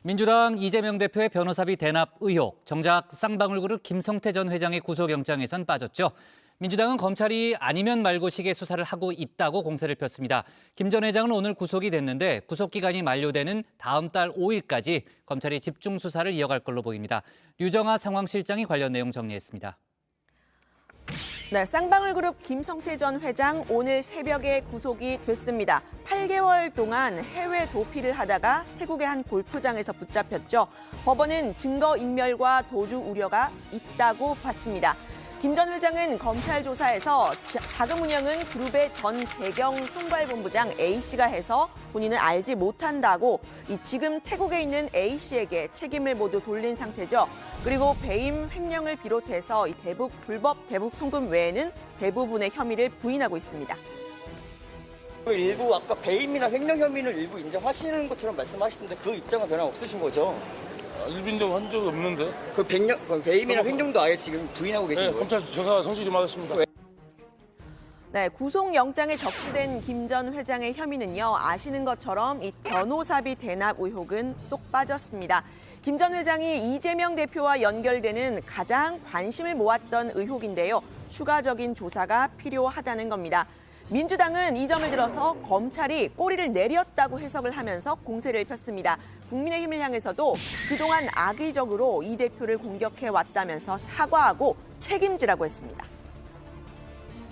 민주당 이재명 대표의 변호사비 대납 의혹, 정작 쌍방울그룹 김성태 전 회장의 구속영장에선 빠졌죠. 민주당은 검찰이 아니면 말고 식의 수사를 하고 있다고 공세를 폈습니다. 김 전 회장은 오늘 구속이 됐는데 구속기간이 만료되는 다음 달 5일까지 검찰이 집중 수사를 이어갈 걸로 보입니다. 류정아 상황실장이 관련 내용 정리했습니다. 네, 쌍방울그룹 김성태 전 회장 오늘 새벽에 구속이 됐습니다. 8개월 동안 해외 도피를 하다가 태국의 한 골프장에서 붙잡혔죠. 법원은 증거인멸과 도주 우려가 있다고 봤습니다. 김 전 회장은 검찰 조사에서 자금 운영은 그룹의 전 개경 총괄본부장 A씨가 해서 본인은 알지 못한다고 지금 태국에 있는 A씨에게 책임을 모두 돌린 상태죠. 그리고 배임 횡령을 비롯해서 불법 대북 송금 외에는 대부분의 혐의를 부인하고 있습니다. 일부 아까 배임이나 횡령 혐의를 일부 인정하시는 것처럼 말씀하시는데 그 입장은 변화 없으신 거죠? 일부 인정한 적이 없는데. 그 배임이나 횡령도 아예 지금 부인하고 계신 거예요? 검찰 조사 성실히 맡았습니다. 네, 구속영장에 적시된 김 전 회장의 혐의는요. 아시는 것처럼 이 변호사비 대납 의혹은 쏙 빠졌습니다. 김 전 회장이 이재명 대표와 연결되는 가장 관심을 모았던 의혹인데요. 추가적인 조사가 필요하다는 겁니다. 민주당은 이 점을 들어서 검찰이 꼬리를 내렸다고 해석을 하면서 공세를 폈습니다. 국민의힘을 향해서도 그동안 악의적으로 이 대표를 공격해왔다면서 사과하고 책임지라고 했습니다.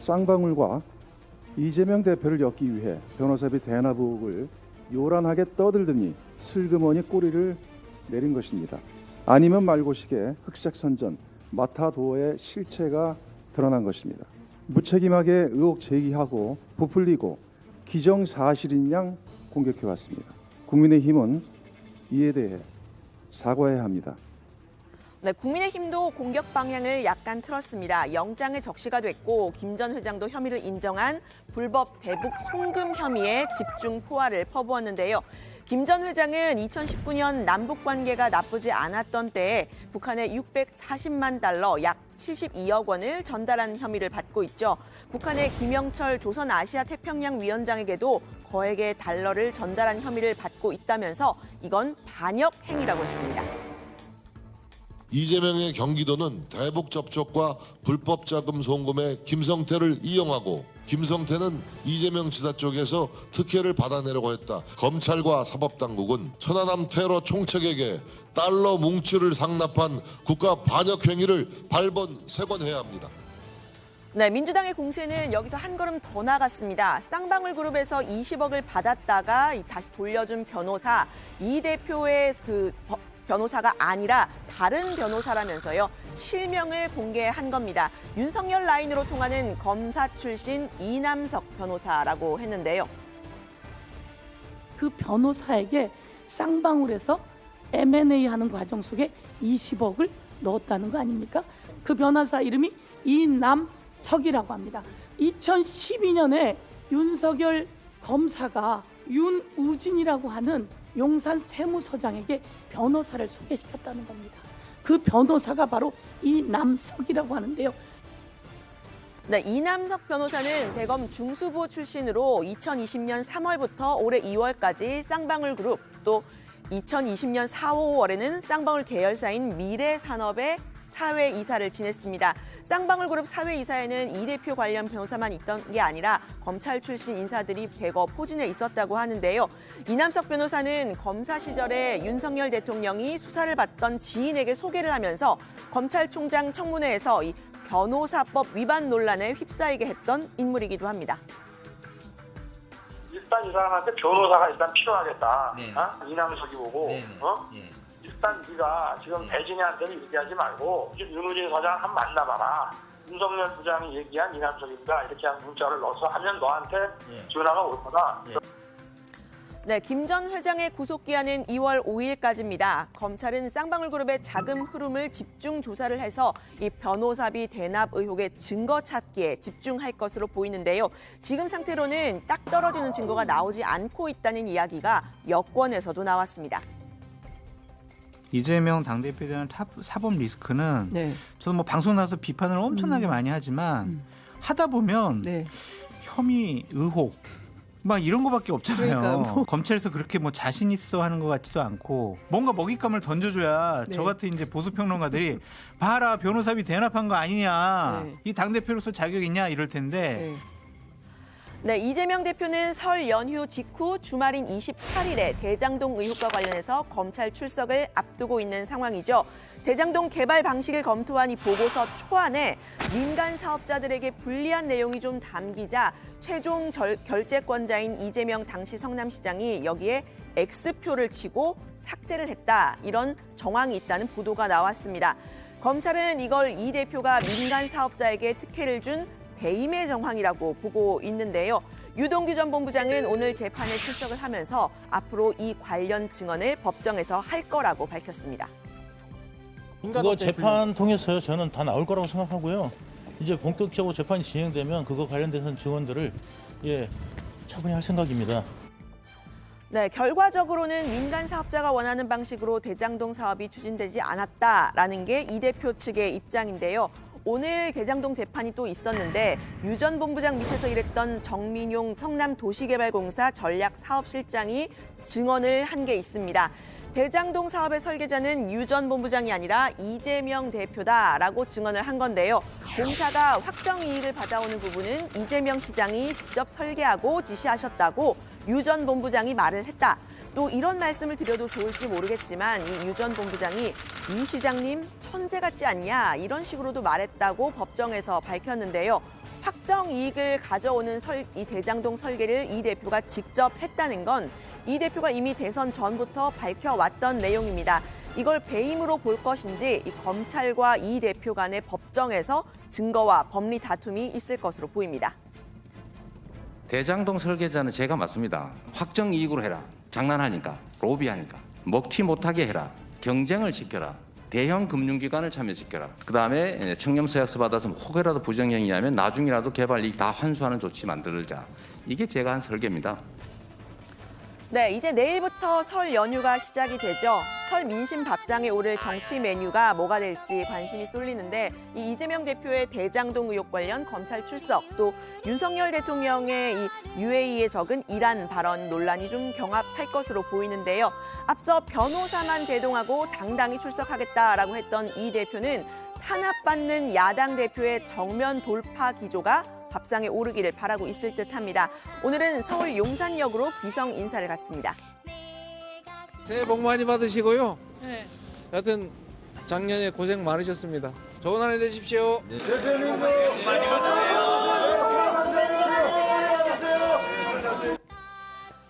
쌍방울과 이재명 대표를 엮기 위해 변호사비 대납 의혹을 요란하게 떠들더니 슬그머니 꼬리를 내린 것입니다. 아니면 말고식의 흑색선전, 마타도어의 실체가 드러난 것입니다. 무책임하게 의혹 제기하고 부풀리고 기정사실인 양 공격해왔습니다. 국민의힘은 이에 대해 사과해야 합니다. 네, 국민의힘도 공격 방향을 약간 틀었습니다. 영장에 적시가 됐고 김 전 회장도 혐의를 인정한 불법 대북 송금 혐의에 집중 포화를 퍼부었는데요. 김 전 회장은 2019년 남북 관계가 나쁘지 않았던 때에 북한에 640만 달러, 약 72억 원을 전달한 혐의를 받고 있죠. 북한의 김영철 조선아시아태평양위원장에게도 거액의 달러를 전달한 혐의를 받고 있다면서 이건 반역 행위라고 했습니다. 이재명의 경기도는 대북 접촉과 불법 자금 송금에 김성태를 이용하고 김성태는 이재명 지사 쪽에서 특혜를 받아내려고 했다. 검찰과 사법당국은 천안함 테러 총책에게 달러 뭉치를 상납한 국가 반역 행위를 발본색원해야 합니다. 네, 민주당의 공세는 여기서 한 걸음 더 나갔습니다. 쌍방울그룹에서 20억을 받았다가 다시 돌려준 변호사, 이 대표의 변호사가 아니라 다른 변호사라면서요. 실명을 공개한 겁니다. 윤석열 라인으로 통하는 검사 출신 이남석 변호사라고 했는데요. 그 변호사에게 쌍방울에서 M&A 하는 과정 속에 20억을 넣었다는 거 아닙니까? 그 변호사 이름이 이남석이라고 합니다. 2012년에 윤석열 검사가 윤우진이라고 하는 용산 세무서장에게 변호사를 소개시켰다는 겁니다. 그 변호사가 바로 이남석이라고 하는데요. 네, 이남석 변호사는 대검 중수부 출신으로 2020년 3월부터 올해 2월까지 쌍방울그룹, 또 2020년 4, 5월에는 쌍방울 계열사인 미래산업의 사회이사를 지냈습니다. 쌍방울그룹 사회이사에는 이 대표 관련 변호사만 있던 게 아니라 검찰 출신 인사들이 대거 포진해 있었다고 하는데요. 이남석 변호사는 검사 시절에 윤석열 대통령이 수사를 받던 지인에게 소개를 하면서 검찰총장 청문회에서 이 변호사법 위반 논란에 휩싸이게 했던 인물이기도 합니다. 일단 이 사람한테 변호사가 일단 필요하겠다. 네. 이남석이 보고 일단 네가 지금 배진이한테는 얘기하지 말고 윤우진 사장 한번 만나봐라. 윤석열 부장이 얘기한 이남석입니다. 이렇게 한 문자를 넣어서 하면 너한테 전화가 올 거다. 네, 김 전 회장의 구속기한은 2월 5일까지입니다. 검찰은 쌍방울그룹의 자금 흐름을 집중 조사를 해서 이 변호사비 대납 의혹의 증거 찾기에 집중할 것으로 보이는데요. 지금 상태로는 딱 떨어지는 증거가 나오지 않고 있다는 이야기가 여권에서도 나왔습니다. 이재명 당대표에 대한 사법 리스크는 저도 뭐 방송 나서 비판을 엄청나게 많이 하지만 하다 보면 혐의, 의혹 막 이런 거밖에 없잖아요. 그러니까요, 뭐. 검찰에서 그렇게 뭐 자신 있어 하는 것 같지도 않고 뭔가 먹잇감을 던져줘야 네. 저 같은 이제 보수 평론가들이 봐라 변호사비 대납한 거 아니냐, 네. 이 당 대표로서 자격 있냐 이럴 텐데. 네, 이재명 대표는 설 연휴 직후 주말인 28일에 대장동 의혹과 관련해서 검찰 출석을 앞두고 있는 상황이죠. 대장동 개발 방식을 검토한 이 보고서 초안에 민간 사업자들에게 불리한 내용이 좀 담기자 최종 결재권자인 이재명 당시 성남시장이 여기에 X표를 치고 삭제를 했다. 이런 정황이 있다는 보도가 나왔습니다. 검찰은 이걸 이 대표가 민간 사업자에게 특혜를 준 배임의 정황이라고 보고 있는데요. 유동규 전 본부장은 오늘 재판에 출석을 하면서 앞으로 이 관련 증언을 법정에서 할 거라고 밝혔습니다. 그거 재판 통해서요. 저는 다 나올 거라고 생각하고요. 이제 본격적으로 재판이 진행되면 그거 관련된 증언들을 차분히 할 생각입니다. 네, 결과적으로는 민간 사업자가 원하는 방식으로 대장동 사업이 추진되지 않았다라는 게 이 대표 측의 입장인데요. 오늘 대장동 재판이 또 있었는데 유 전 본부장 밑에서 일했던 정민용 성남도시개발공사 전략사업실장이 증언을 한 게 있습니다. 대장동 사업의 설계자는 유 전 본부장이 아니라 이재명 대표다라고 증언을 한 건데요. 공사가 확정 이익을 받아오는 부분은 이재명 시장이 직접 설계하고 지시하셨다고 유 전 본부장이 말을 했다. 또 이런 말씀을 드려도 좋을지 모르겠지만 이 유 전 본부장이 이 시장님 천재 같지 않냐 이런 식으로도 말했다고 법정에서 밝혔는데요. 확정 이익을 가져오는 이 대장동 설계를 이 대표가 직접 했다는 건 이 대표가 이미 대선 전부터 밝혀왔던 내용입니다. 이걸 배임으로 볼 것인지 이 검찰과 이 대표 간의 법정에서 증거와 법리 다툼이 있을 것으로 보입니다. 대장동 설계자는 제가 맞습니다. 확정 이익으로 해라. 장난하니까, 로비하니까, 먹튀 못하게 해라. 경쟁을 시켜라. 대형 금융기관을 참여시켜라. 그다음에 청렴서약서 받아서 혹여라도 부정행위하면 나중이라도 개발 이익 다 환수하는 조치 만들자. 이게 제가 한 설계입니다. 네, 이제 내일부터 설 연휴가 시작이 되죠. 설 민심 밥상에 오를 정치 메뉴가 뭐가 될지 관심이 쏠리는데 이 이재명 대표의 대장동 의혹 관련 검찰 출석, 또 윤석열 대통령의 이 UAE에 적은 이란 발언 논란이 좀 경합할 것으로 보이는데요. 앞서 변호사만 대동하고 당당히 출석하겠다라고 했던 이 대표는 탄압받는 야당 대표의 정면 돌파 기조가 밥상에 오르기를 바라고 있을 듯합니다. 오늘은 서울 용산역으로 비성 인사를 갔습니다. 새해 복 많이 받으시고요. 네. 여하튼 작년에 고생 많으셨습니다. 좋은 한 해 되십시오. 네.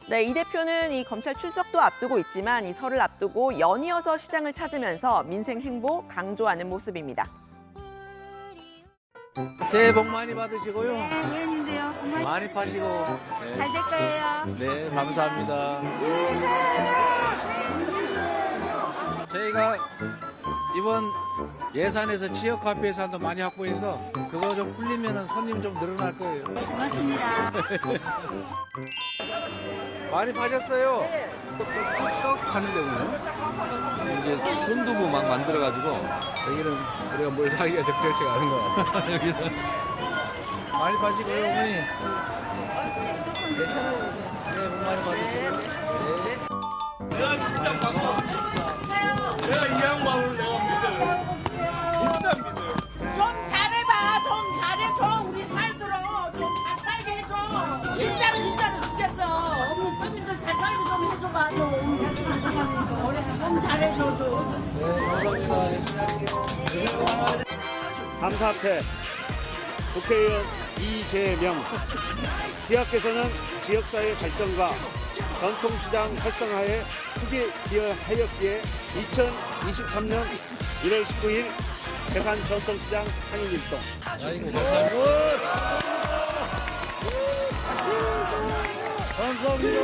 네, 이 대표는 이 검찰 출석도 앞두고 있지만 이 설을 앞두고 연이어서 시장을 찾으면서 민생 행보 강조하는 모습입니다. 새해 복 많이 받으시고요. 내년인데요. 많이 파시고. 네. 잘 될 거예요. 네, 감사합니다. 저희가 이번 예산에서 지역 카페 예산도 많이 확보해서 그거 좀 풀리면 손님 좀 늘어날 거예요. 고맙습니다. 많이 파셨어요? 떡 파는 데군요. 이제 손두부 막 만들어가지고 여기는 우리가 뭘 사기가 적절치가 않은 것 같아요. 여기는 많이 파시고요, 어머니. 괜찮아요. 네, 복 많이 받으세요. 내가 이 양반을 내가 믿어요. 진짜 믿어요. 좀 잘해봐. 좀 잘해줘. 우리 살들어. 좀 잘 살게 해줘. 진짜로 죽겠어. 우리 서민들 잘 살게 좀 해줘봐. 좀 잘해줘. 좀. 네, 감사합니다. 감사패 국회의원 이재명. 지역에서는 지역사회 발전과 전통시장 활성화에 크게 기여하였기에 2023년 1월 19일 대산 전통시장 상임일동. 아이고, 감사합니다.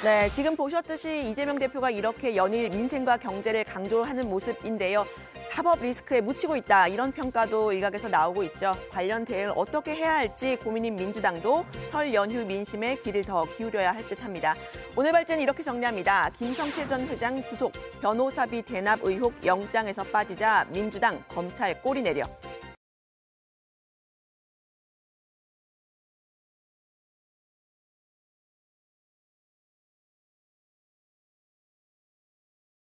네, 지금 보셨듯이 이재명 대표가 이렇게 연일 민생과 경제를 강조하는 모습인데요. 사법 리스크에 묻히고 있다, 이런 평가도 일각에서 나오고 있죠. 관련 대응을 어떻게 해야 할지 고민인 민주당도 설 연휴 민심에 귀를 더 기울여야 할 듯합니다. 오늘 발제는 이렇게 정리합니다. 김성태 전 회장 구속, 변호사비 대납 의혹 영장에서 빠지자 민주당 검찰 꼬리 내려.